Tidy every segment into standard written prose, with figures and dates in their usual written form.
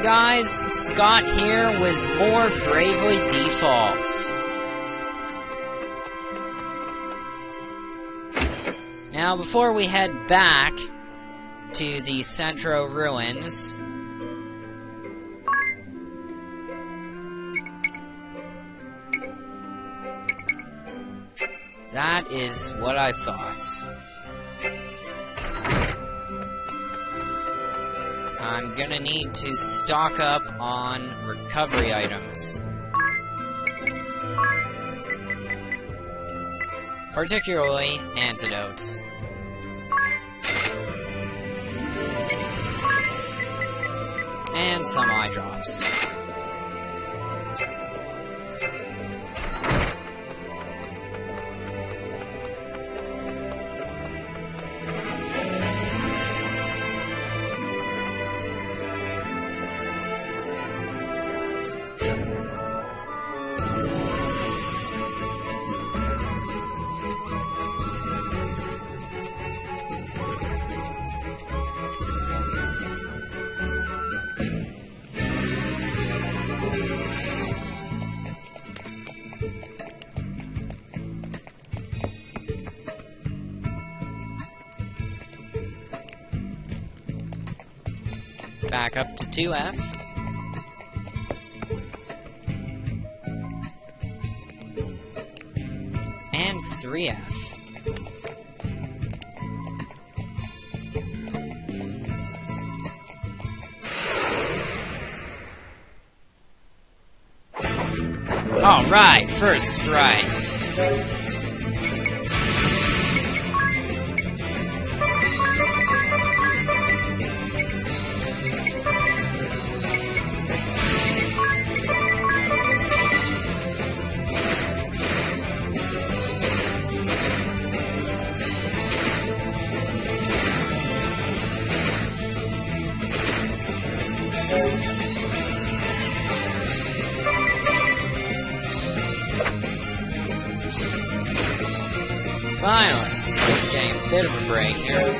guys, Scott here with more Bravely Default. Now, before we head back to the Centro Ruins, that is what I thought. I'm gonna need to stock up on recovery items. Particularly antidotes. And some eye drops. Back up to 2F. And 3F. Alright, first strike. Finally, just getting a bit of a break here.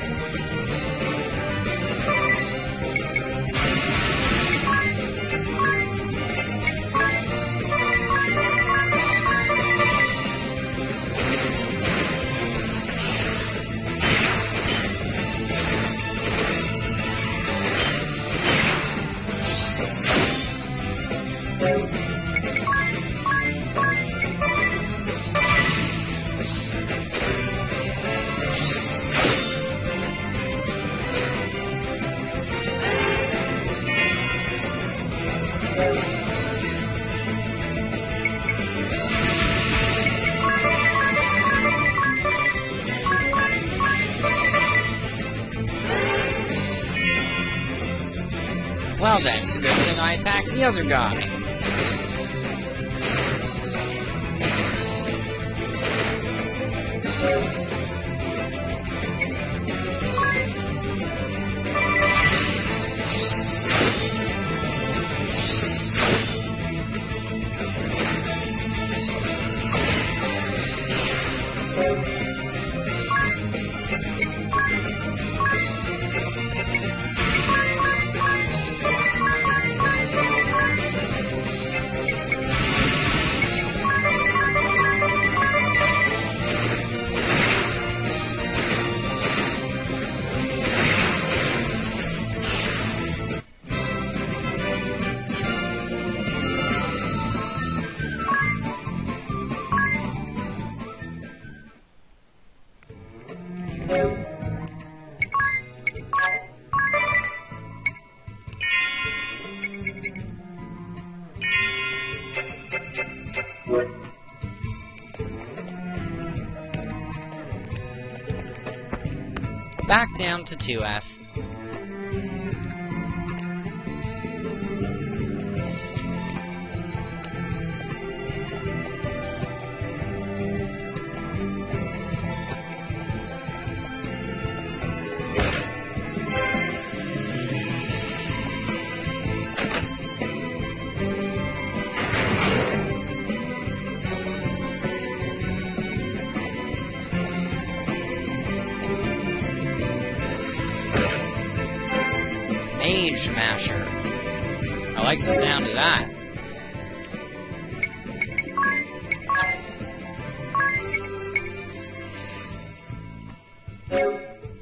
Well then, it's good that I attack the other guy. Back down to 2F. Mage Masher. I like the sound of that.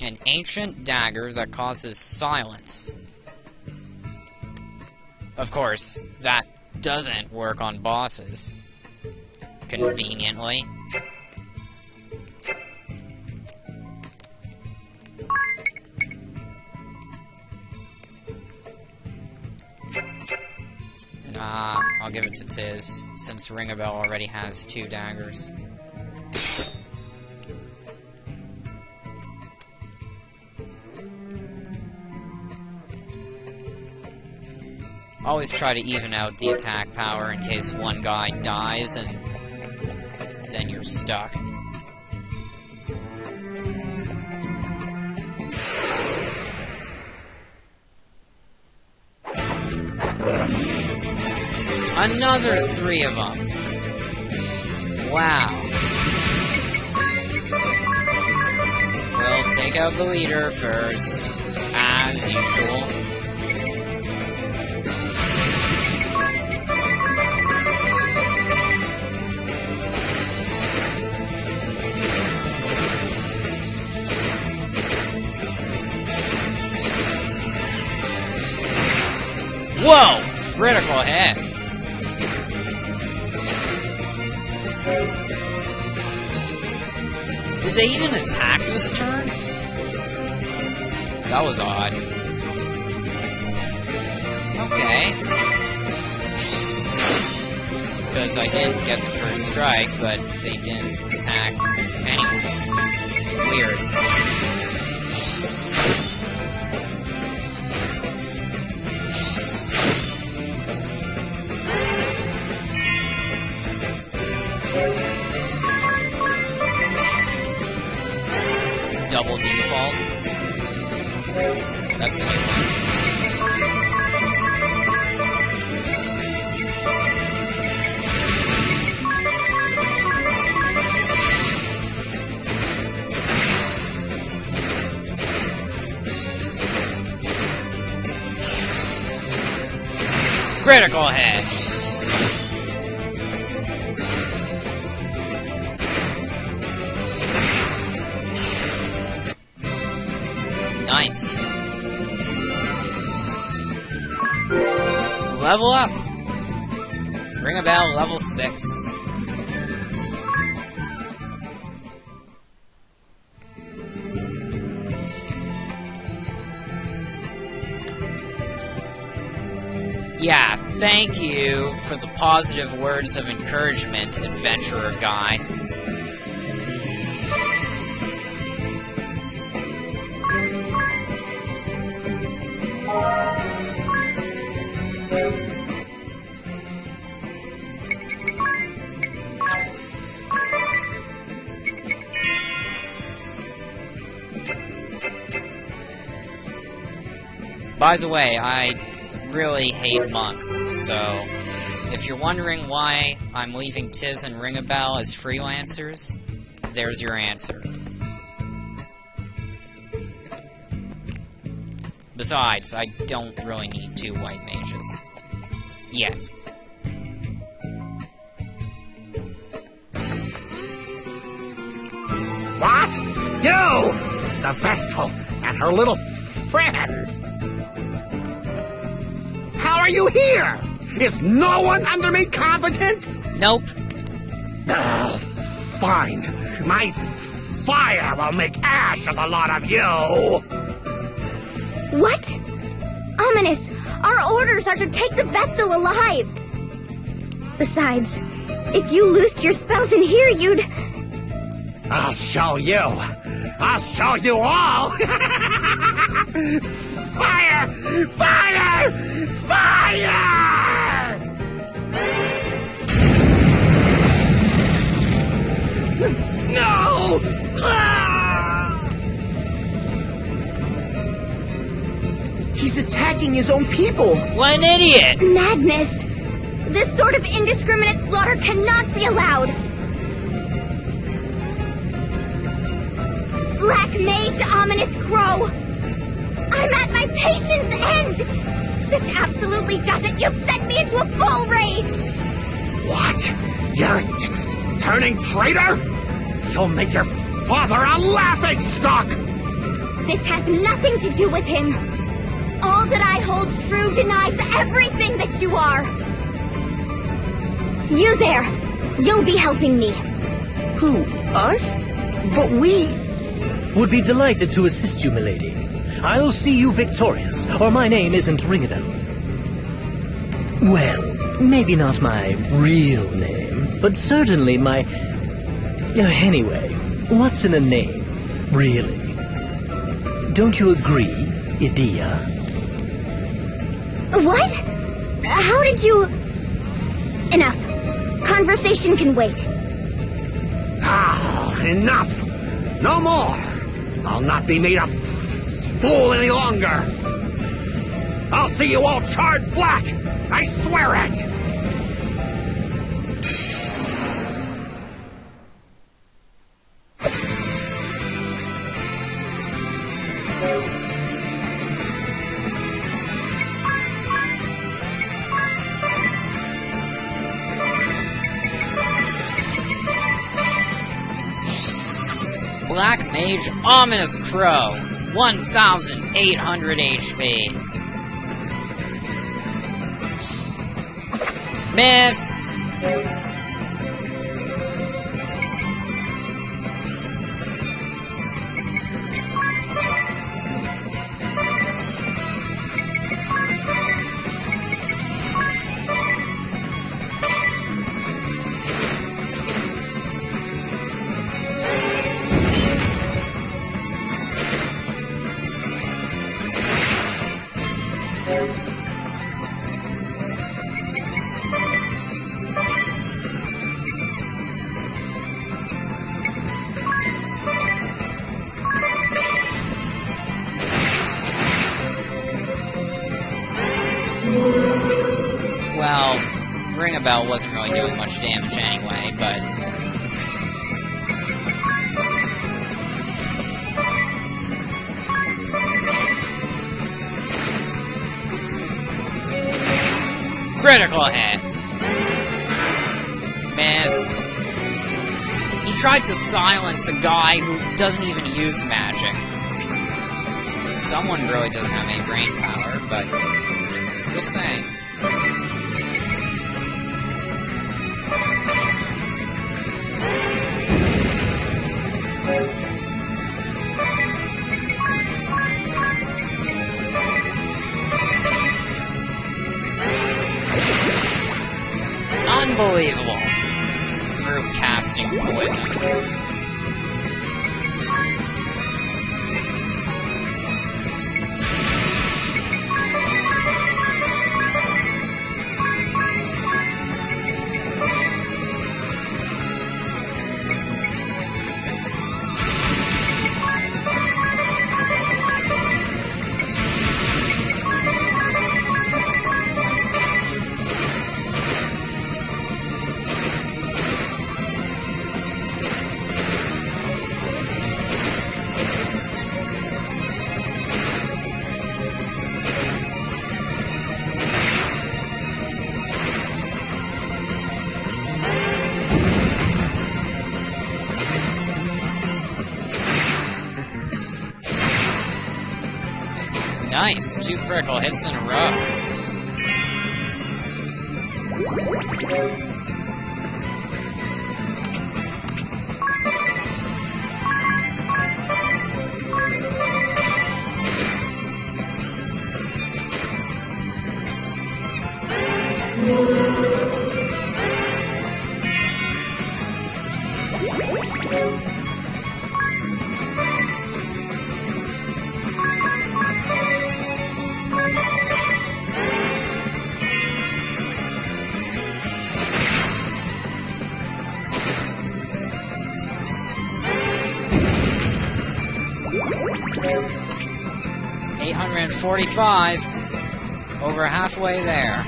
An ancient dagger that causes silence. Of course, that doesn't work on bosses. Conveniently. Nah, I'll give it to Tiz, since Ringabel already has 2 daggers. Always try to even out the attack power in case one guy dies and then you're stuck. Another 3 of them. Wow. We'll take out the leader first, as usual. Whoa! Critical hit. Did they even attack this turn? That was odd. Okay. Because I didn't get the first strike, but they didn't attack anyway. Weird. Double default. That's a new one. Critical hit. Nice. Level up! Ringabel level 6. Yeah, thank you for the positive words of encouragement, adventurer guy. By the way, I really hate monks, so if you're wondering why I'm leaving Tiz and Ringabel as freelancers, there's your answer. Besides, I don't really need 2 white mages. Yet. What? You! The Vestal and her little friends! How are you here? Is no one under me competent? Nope. Oh, fine. My fire will make ash of the lot of you! What? Ominas, our orders are to take the Vestal alive! Besides, if you loosed your spells in here, you'd... I'll show you! I'll show you all! Fire! Fire! Fire! No! Ah! He's attacking his own people! What an idiot! Madness! This sort of indiscriminate slaughter cannot be allowed! Black Mage Ominas Crowe! I'm at my patience' end! This absolutely doesn't! You've sent me into a full rage! What? You're turning traitor? You'll make your father a laughingstock! This has nothing to do with him. All that I hold true denies everything that you are. You there. You'll be helping me. Who? Us? But we... Would be delighted to assist you, milady. I'll see you victorious, or my name isn't Ringabel. Well, maybe not my real name, but certainly my... Anyway, what's in a name, really? Don't you agree, Edea? What? How did you... Enough. Conversation can wait. Ah, enough! No more! I'll not be made a fool any longer! I'll see you all charred black! I swear it! Black Mage Ominas Crowe, 1,800 HP. Missed! Well, Ringabel wasn't really doing much damage anyway, but... Critical hit! Missed. He tried to silence a guy who doesn't even use magic. Someone really doesn't have any brain power, but... just saying. Unbelievable. Group casting poison. Nice, 2 critical hits in a row. $845. Over halfway there.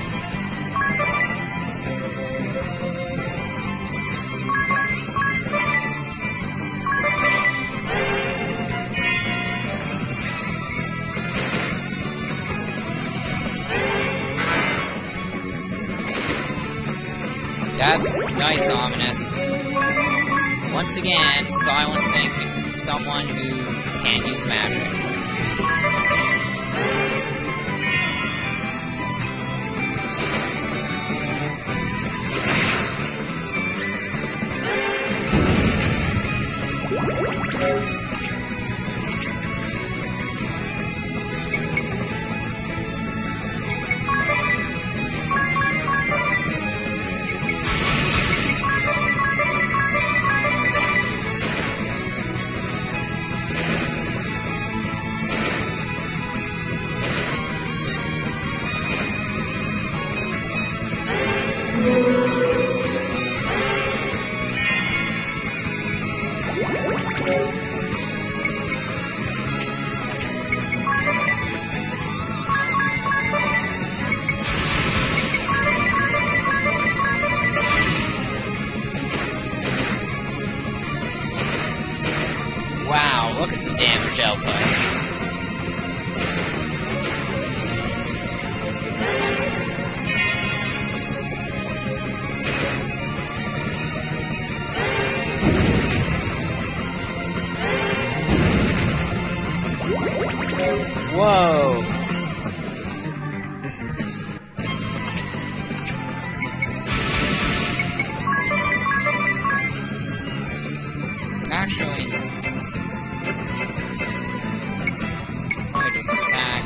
That's nice, Ominous. Once again, silencing someone who can't use magic. Wow, look at the damage output. Whoa! Actually, let me just attack.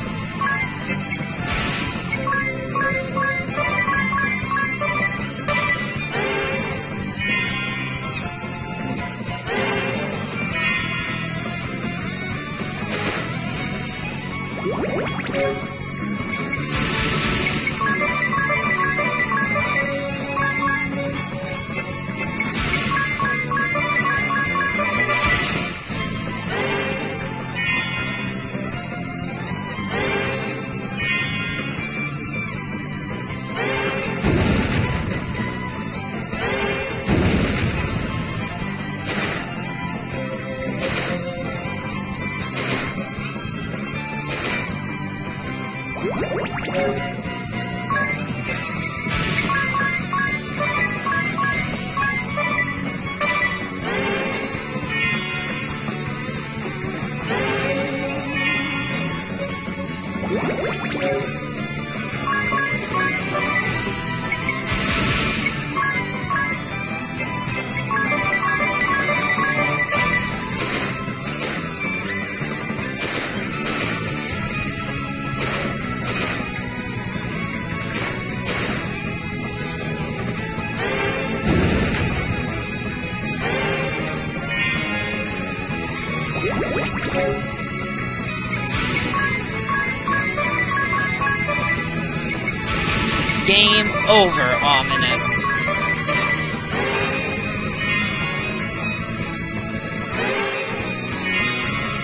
Game over, Ominous.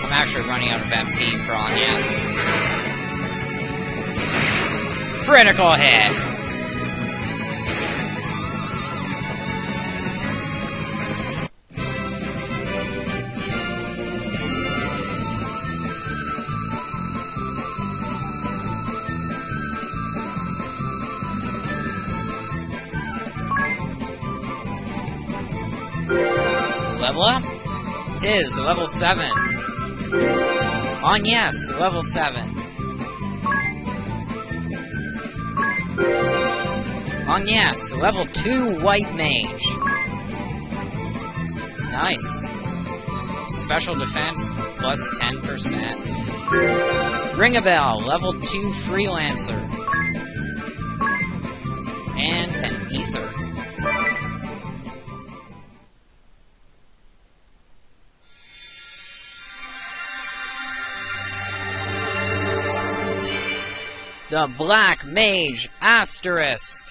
I'm actually running out of MP for Agnès. Critical hit! Level up? Tis, level 7. Agnès, level 7. Agnès, level 2 White Mage. Nice. Special defense plus 10%. Ringabel, level 2 Freelancer. And an Ether. The Black Mage Asterisk.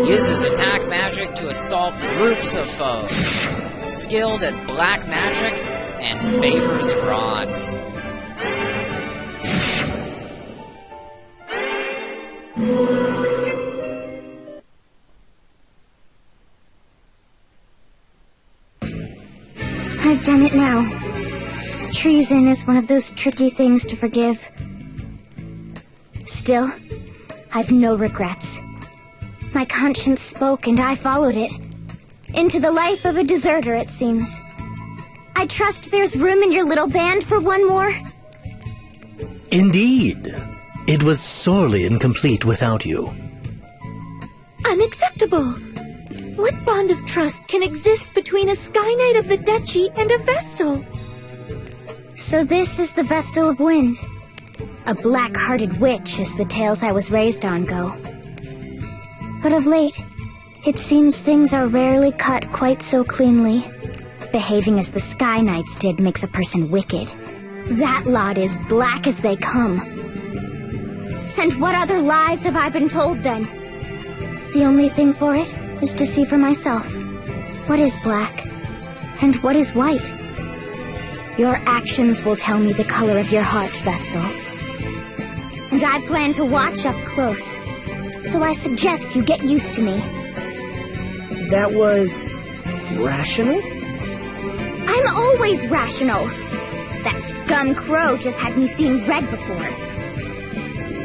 Uses attack magic to assault groups of foes. Skilled at black magic and favors bronze. I've done it now. Treason is one of those tricky things to forgive. Still, I've no regrets. My conscience spoke and I followed it. Into the life of a deserter, it seems. I trust there's room in your little band for one more? Indeed. It was sorely incomplete without you. Unacceptable! What bond of trust can exist between a Sky Knight of the Duchy and a Vestal? So this is the Vestal of Wind. A black-hearted witch, as the tales I was raised on go. But of late, it seems things are rarely cut quite so cleanly. Behaving as the Sky Knights did makes a person wicked. That lot is black as they come. And what other lies have I been told then? The only thing for it is to see for myself. What is black? And what is white? Your actions will tell me the color of your heart, Vestal. And I plan to watch up close. So I suggest you get used to me. That was... rational? I'm always rational. That scum Crow just had me seeing red before.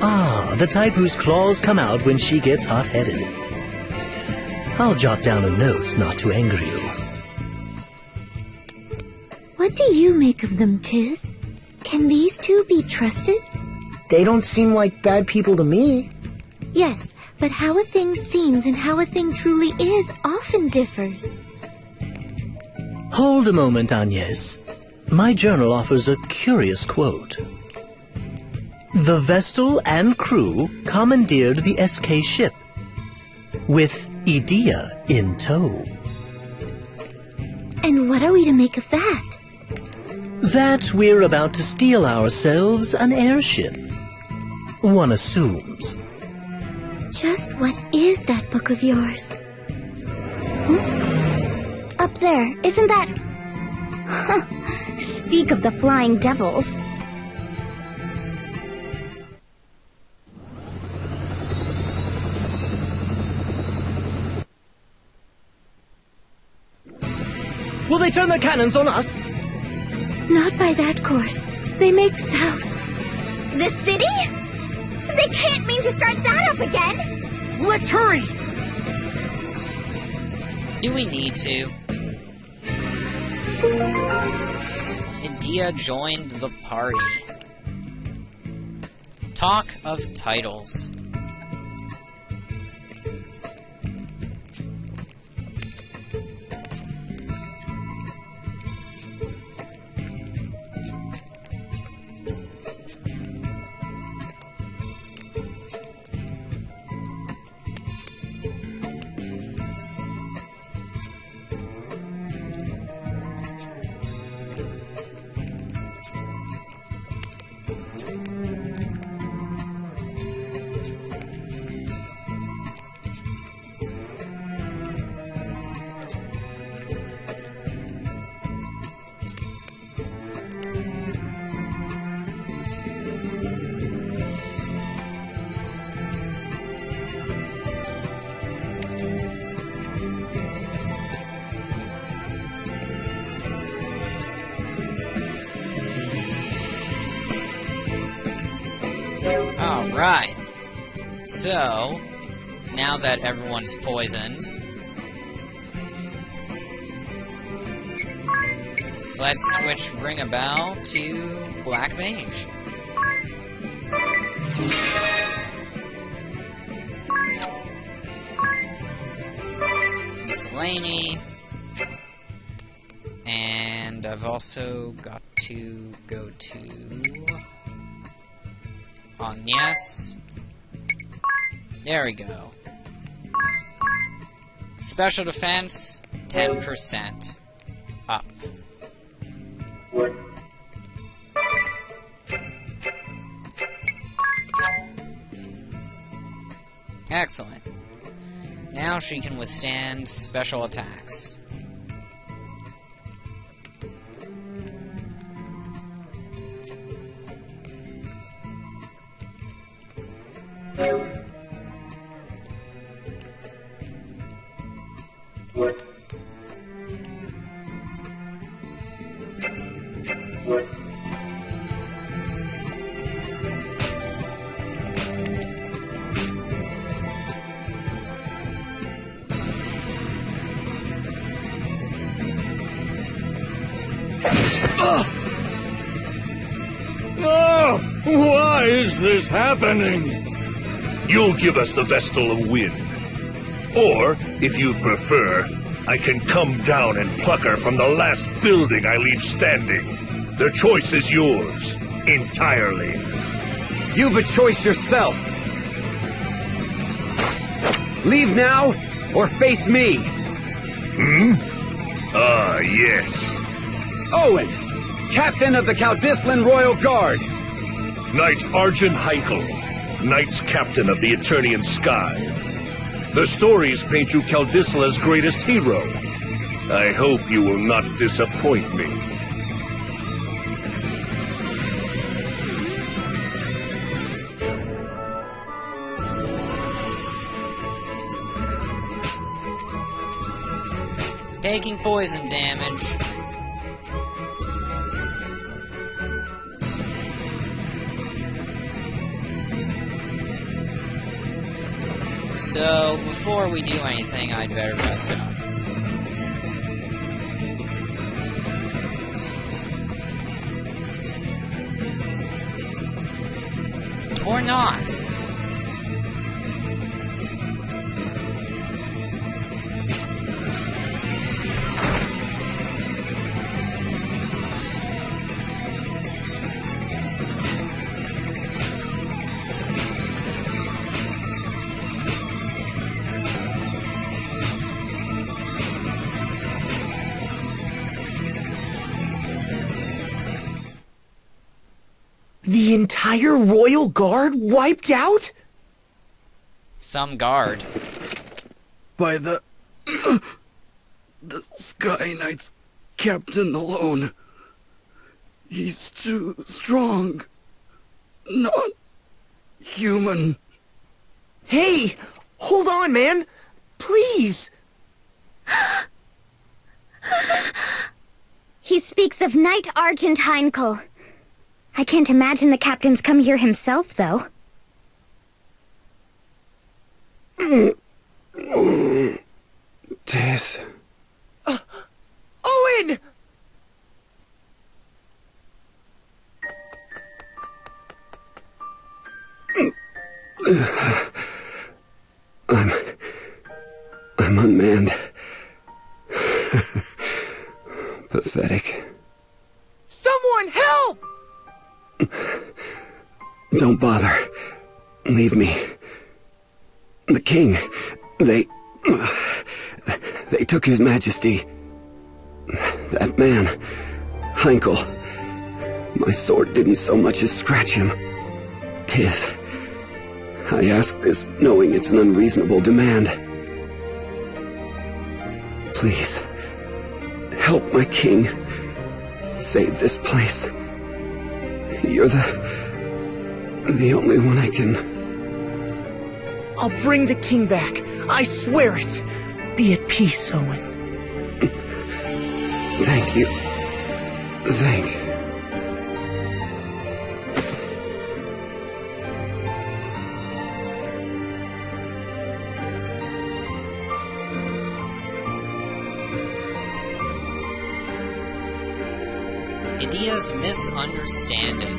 Ah, the type whose claws come out when she gets hot-headed. I'll jot down a note not to anger you. What do you make of them, Tiz? Can these two be trusted? They don't seem like bad people to me. Yes, but how a thing seems and how a thing truly is often differs. Hold a moment, Agnès. My journal offers a curious quote. The Vestal and crew commandeered the SK ship, with Edea in tow. And what are we to make of that? That we're about to steal ourselves an airship. One assumes. Just what is that book of yours? Up there, isn't that... Huh. Speak of the flying devils. Will they turn their cannons on us? Not by that course. They make south. The city? They can't mean to start that up again! Let's hurry! Do we need to? Edea joined the party. Talk of titles. Alright. So, now that everyone's poisoned, let's switch Ringabel to Black Mage. Miscellany. And I've also got to go to Agnès. There we go. Special defense, 10% up. Excellent. Now she can withstand special attacks. Oh, why is this happening? You'll give us the Vestal of Wind. Or, if you prefer, I can come down and pluck her from the last building I leave standing. The choice is yours, entirely. You've a choice yourself. Leave now, or face me. Ah, yes. Owen, Captain of the Caldislan Royal Guard. Knight Argent Heinkel, Knights Captain of the Eternian Sky. The stories paint you Caldisla's greatest hero. I hope you will not disappoint me. Taking poison damage. So, before we do anything, I'd better rest up. Or not. The entire Royal Guard wiped out? Some guard. By the Sky Knight's captain alone. He's too strong. Not human. Hey! Hold on, man! Please! He speaks of Knight Argent Heinkel. I can't imagine the captain's come here himself, though. Death. Owen! I'm unmanned. Pathetic. Someone help! Don't bother. Leave me. The king, they took his majesty. That man, Heinkel. My sword didn't so much as scratch him. 'Tis. I ask this knowing it's an unreasonable demand. Please, help my king. Save this place. You're the only one I can... I'll bring the king back. I swear it. Be at peace, Owen. Thank you. Thank... Edea's misunderstanding.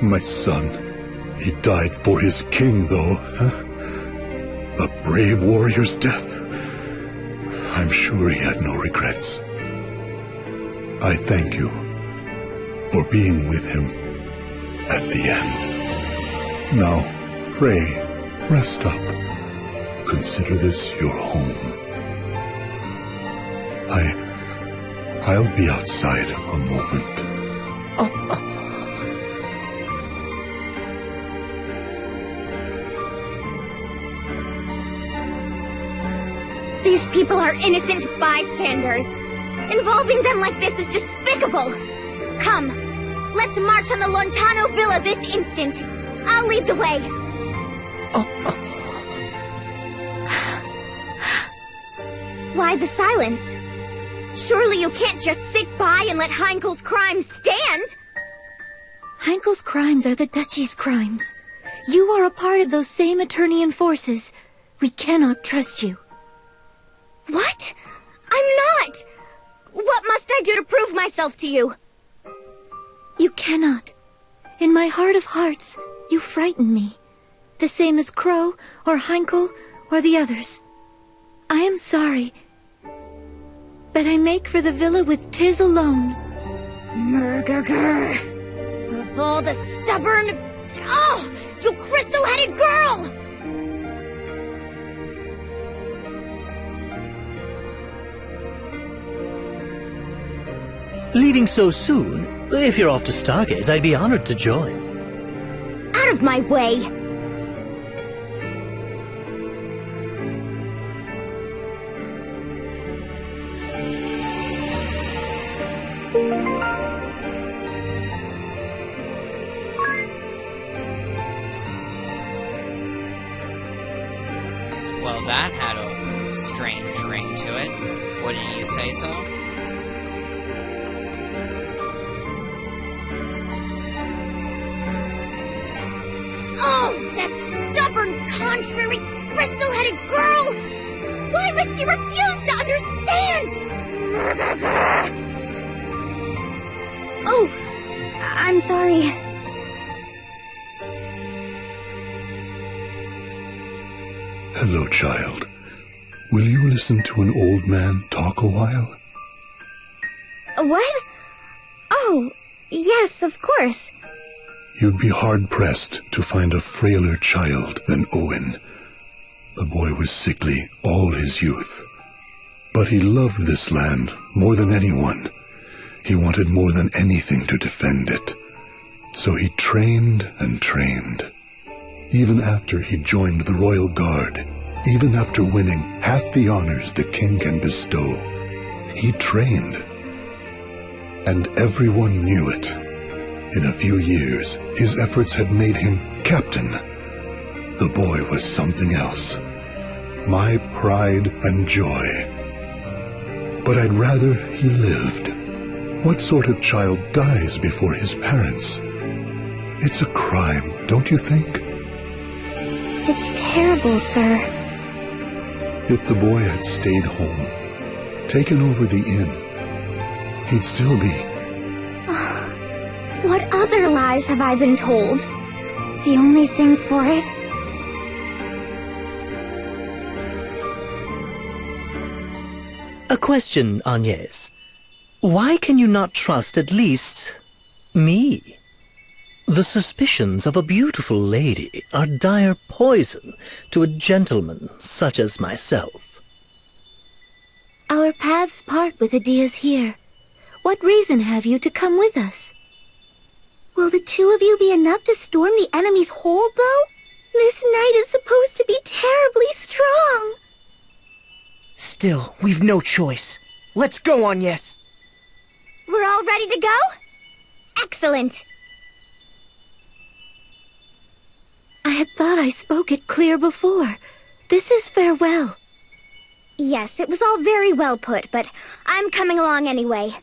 My son, he died for his king, though, huh? A brave warrior's death. I'm sure he had no regrets. I thank you for being with him at the end. Now, pray, rest up. Consider this your home. I'll be outside a moment. These people are innocent bystanders. Involving them like this is despicable. Come, let's march on the Lontano Villa this instant. I'll lead the way. Why the silence? Surely you can't just sit by and let Heinkel's crimes stand! Heinkel's crimes are the Duchy's crimes. You are a part of those same Eternian forces. We cannot trust you. What? I'm not! What must I do to prove myself to you? You cannot. In my heart of hearts, you frighten me. The same as Crowe, or Heinkel, or the others. I am sorry, but I make for the villa with Tiz alone. Murgurgur! Of all the stubborn... Oh! You crystal-headed girl! Leaving so soon? If you're off to Stargaze, I'd be honored to join. Out of my way! Well, that had a strange ring to it. Wouldn't you say so? Oh, that stubborn, contrary, crystal-headed girl! Why must she refuse to understand? Oh, I'm sorry. Hello, child. Will you listen to an old man talk a while? What? Oh, yes, of course. You'd be hard-pressed to find a frailer child than Owen. The boy was sickly all his youth. But he loved this land more than anyone. He wanted more than anything to defend it. So he trained and trained. Even after he joined the Royal Guard, even after winning half the honors the king can bestow, he trained. And everyone knew it. In a few years, his efforts had made him captain. The boy was something else. My pride and joy. But I'd rather he lived. What sort of child dies before his parents? It's a crime, don't you think? It's terrible, sir. If the boy had stayed home, taken over the inn, he'd still be... What other lies have I been told? The only thing for it? A question, Agnès. Why can you not trust at least me? The suspicions of a beautiful lady are dire poison to a gentleman such as myself. Our paths part with Edea's here. What reason have you to come with us? Will the two of you be enough to storm the enemy's hold, though? This night is supposed to be terribly strong. Still, we've no choice. Let's go, Agnès. We're all ready to go? Excellent. I had thought I spoke it clear before. This is farewell. Yes, it was all very well put, but I'm coming along anyway.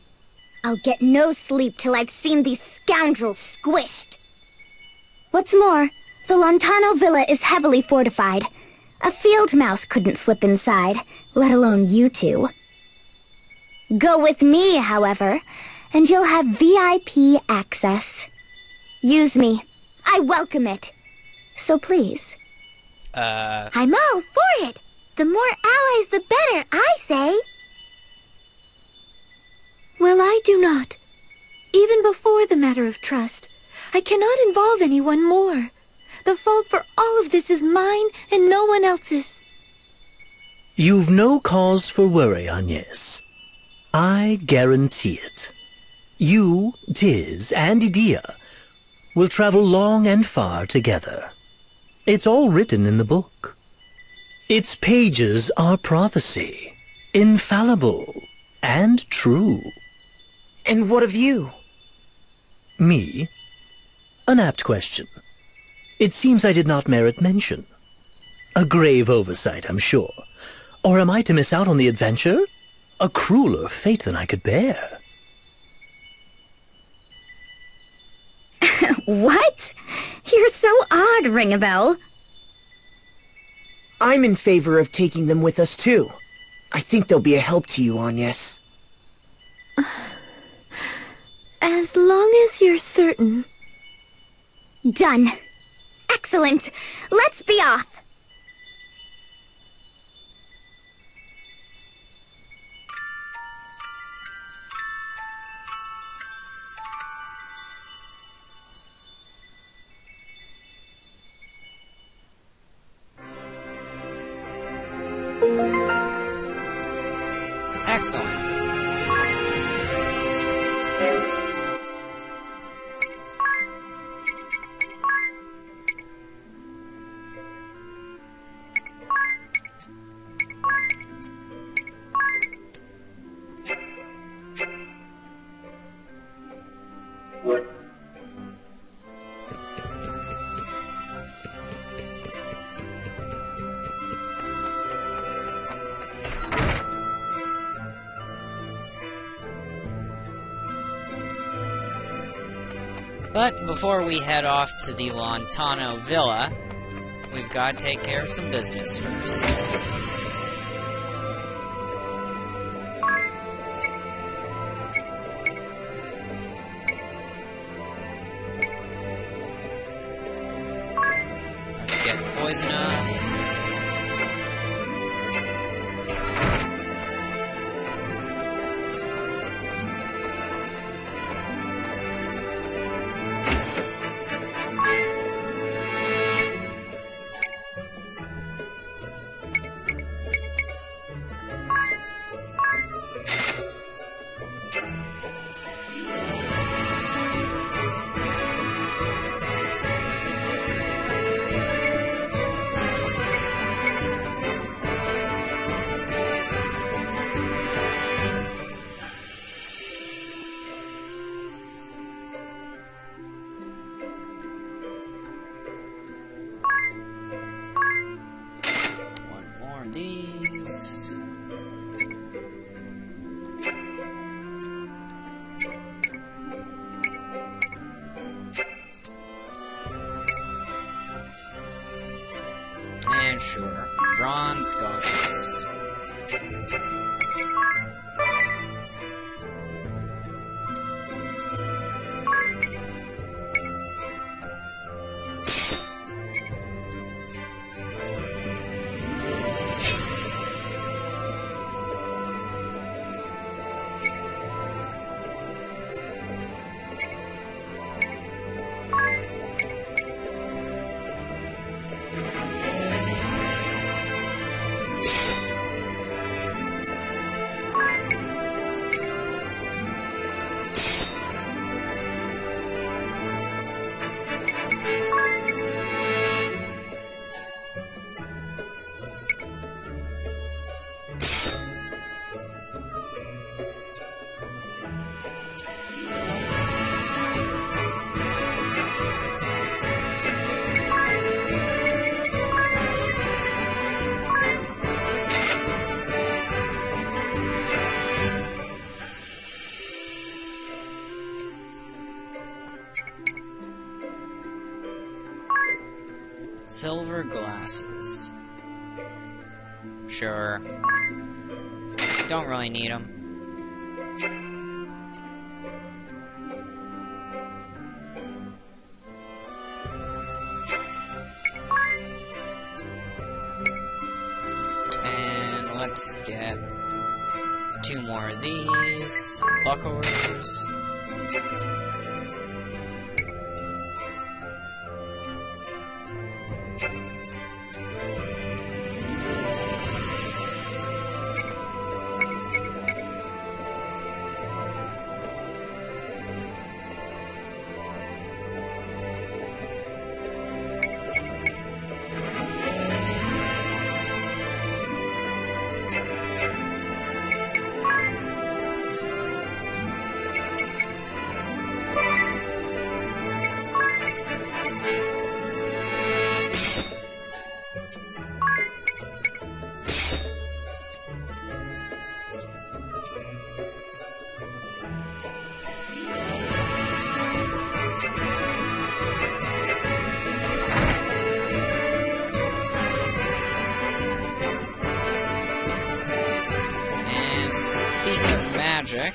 I'll get no sleep till I've seen these scoundrels squished. What's more, the Lontano Villa is heavily fortified. A field mouse couldn't slip inside, let alone you two. Go with me, however, and you'll have VIP access. Use me. I welcome it. So please. I'm all for it. The more allies, the better, I say. Well, I do not. Even before the matter of trust, I cannot involve anyone more. The fault for all of this is mine and no one else's. You've no cause for worry, Agnès. I guarantee it. You, Tiz, and Edea will travel long and far together. It's all written in the book. Its pages are prophecy, infallible and true. And what of you? Me? An apt question. It seems I did not merit mention. A grave oversight, I'm sure. Or am I to miss out on the adventure? A crueler fate than I could bear. What? You're so odd, Ringabel. I'm in favor of taking them with us, too. I think they'll be a help to you, Agnès. As long as you're certain. Done. Excellent. Let's be off. Excellent. But before we head off to the Lontano Villa, we've got to take care of some business first. Let's get poison up. These. And sure, bronze gauntlets. Silver glasses. Sure. Don't really need them. let's get 2 more of these. Bucklers. Speaking of magic,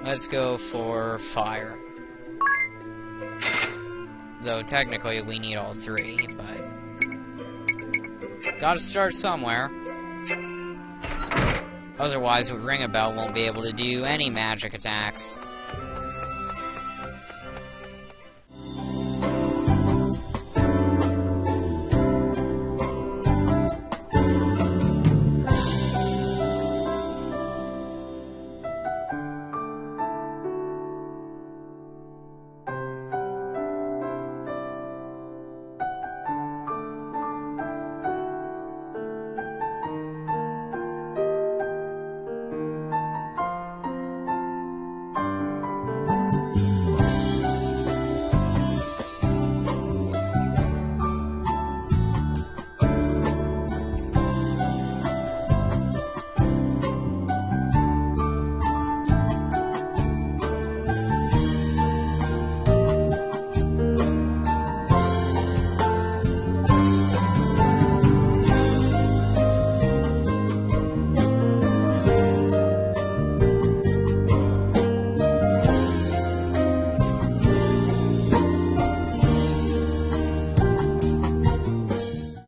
let's go for fire. Though technically we need all 3, but gotta start somewhere. Otherwise, with Ringabel won't be able to do any magic attacks.